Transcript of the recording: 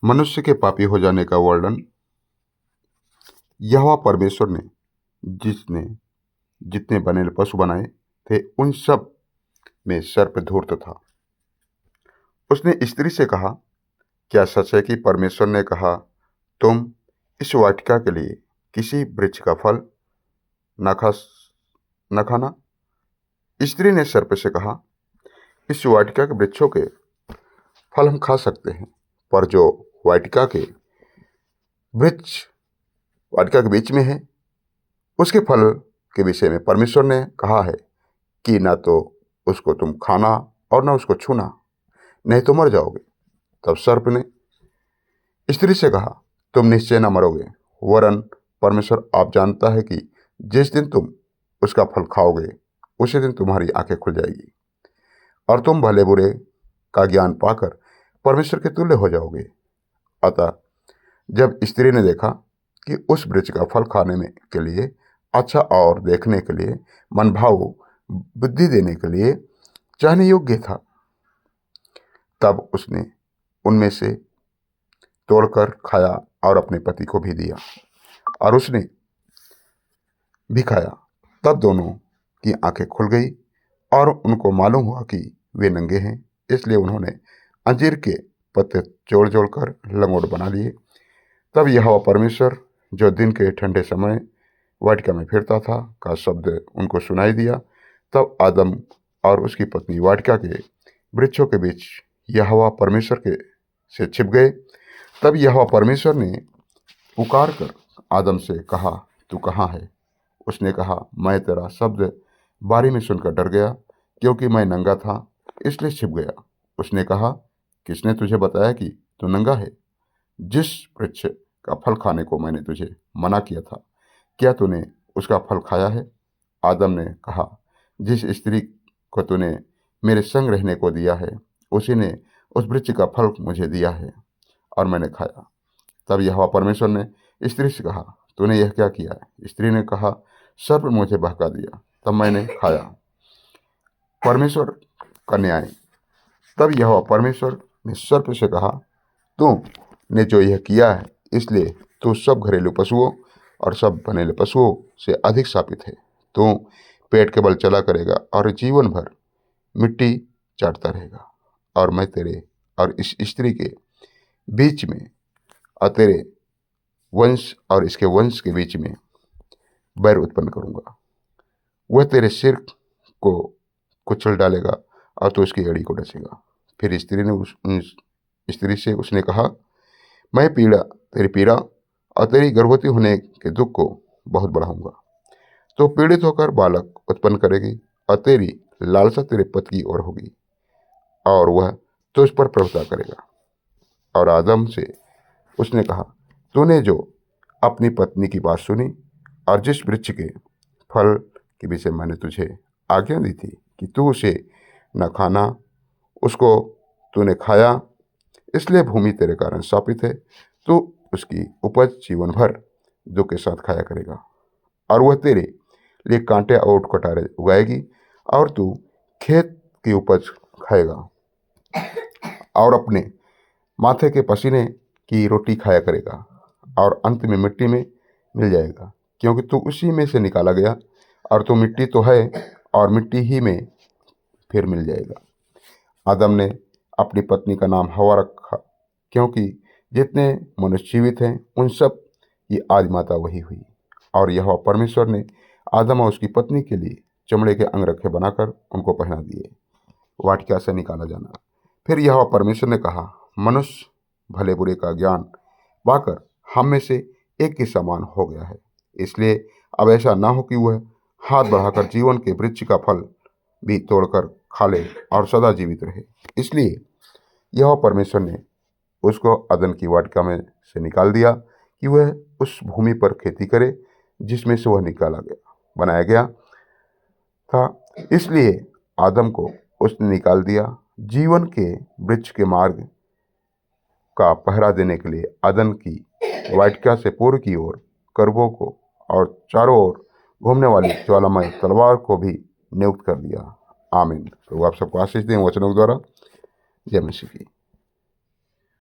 मनुष्य के पापी हो जाने का वर्णन। यहोवा परमेश्वर ने जिसने जितने बने पशु बनाए थे उन सब में सर्प धूर्त था। उसने स्त्री से कहा, क्या सच है कि परमेश्वर ने कहा तुम इस वाटिका के लिए किसी वृक्ष का फल न खाना? स्त्री ने सर्प से कहा, इस वाटिका के वृक्षों के फल हम खा सकते हैं, पर जो वाटिका के वृक्ष वाटिका के बीच में है उसके फल के विषय में परमेश्वर ने कहा है कि ना तो उसको तुम खाना और ना उसको छूना, नहीं तो मर जाओगे। तब सर्प ने स्त्री से कहा, तुम निश्चय न मरोगे, वरन परमेश्वर आप जानता है कि जिस दिन तुम उसका फल खाओगे उसी दिन तुम्हारी आंखें खुल जाएगी और तुम भले बुरे का ज्ञान पाकर परमेश्वर के तुल्य हो जाओगे। अतः जब स्त्री ने देखा कि उस वृक्ष का फल खाने में के लिए अच्छा और देखने के लिए मनभाऊ बुद्धि देने के लिए चाहने योग्य था, तब उसने उनमें से तोड़कर खाया और अपने पति को भी दिया और उसने भी खाया। तब दोनों की आंखें खुल गई और उनको मालूम हुआ कि वे नंगे हैं, इसलिए उन्होंने अंजीर के पत्ते जोड़ जोड़कर लंगोट बना लिए। तब यहोवा परमेश्वर जो दिन के ठंडे समय वाटिका में फिरता था का शब्द उनको सुनाई दिया। तब आदम और उसकी पत्नी वाटिका के वृक्षों के बीच यहोवा परमेश्वर के से छिप गए। तब यहोवा परमेश्वर ने पुकार कर आदम से कहा, तू कहाँ है? उसने कहा, मैं तेरा शब्द बारी में सुनकर डर गया, क्योंकि मैं नंगा था इसलिए छिप गया। उसने कहा, किसने तुझे बताया कि तू नंगा है? जिस वृक्ष का फल खाने को मैंने तुझे मना किया था, क्या तूने उसका फल खाया है? आदम ने कहा, जिस स्त्री को तूने मेरे संग रहने को दिया है उसी ने उस वृक्ष का फल मुझे दिया है और मैंने खाया। तब यहोवा परमेश्वर ने स्त्री से कहा, तूने यह क्या किया है? स्त्री ने कहा, सर्प मुझे बहका दिया, तब मैंने खाया। परमेश्वर का न्याय। तब यहोवा परमेश्वर ने सर्प से कहा, तूने जो यह किया है इसलिए तू सब घरेलू पशुओं और सब बनेले पशुओं से अधिक शापित है। तू पेट के बल चला करेगा और जीवन भर मिट्टी चाटता रहेगा। और मैं तेरे और इस स्त्री के बीच में और तेरे वंश और इसके वंश के बीच में बैर उत्पन्न करूंगा। वह तेरे सिर को कुचल डालेगा और तू उसकी एड़ी को डसेगा। फिर स्त्री ने उस स्त्री से उसने कहा, मैं तेरी पीड़ा और तेरी गर्भवती होने के दुख को बहुत बढ़ाऊंगा। तो पीड़ित होकर बालक उत्पन्न करेगी और तेरी लालसा तेरे पति की ओर होगी और वह तुझ पर प्रभुता करेगा। और आदम से उसने कहा, तूने जो अपनी पत्नी की बात सुनी और जिस वृक्ष के फल के विषय मैंने तुझे आज्ञा दी थी कि तू उसे न खाना, उसको तूने खाया, इसलिए भूमि तेरे कारण शापित है। तू उसकी उपज जीवन भर दुख के साथ खाया करेगा और वह तेरे लिए कांटे और कटारे उगाएगी और तू खेत की उपज खाएगा और अपने माथे के पसीने की रोटी खाया करेगा और अंत में मिट्टी में मिल जाएगा, क्योंकि तू उसी में से निकाला गया और तू मिट्टी तो है और मिट्टी ही में फिर मिल जाएगा। आदम ने अपनी पत्नी का नाम हवा रखा, क्योंकि जितने मनुष्य जीवित हैं उन सब की आदि माता वही हुई। और यहोवा परमेश्वर ने आदम और उसकी पत्नी के लिए चमड़े के अंगरखे बनाकर उनको पहना दिए। वाटिका से निकाला जाना। फिर यहोवा परमेश्वर ने कहा, मनुष्य भले बुरे का ज्ञान पाकर हम में से एक के समान हो गया है, इसलिए अब ऐसा ना हो कि वह हाथ बढ़ाकर जीवन के वृक्ष का फल भी तोड़कर खा ले और सदा जीवित रहे। इसलिए यहोवा परमेश्वर ने उसको अदन की वाटिका में से निकाल दिया कि वह उस भूमि पर खेती करे जिसमें से वह बनाया गया था। इसलिए आदम को उसने निकाल दिया। जीवन के वृक्ष के मार्ग का पहरा देने के लिए अदन की वाटिका से पूर्व की ओर करबों को और चारों ओर घूमने वाली ज्वालामय तलवार को भी नियुक्त कर दिया। आमीन। तो आप सबको आशीष दें वचनों द्वारा। जय मसीह की।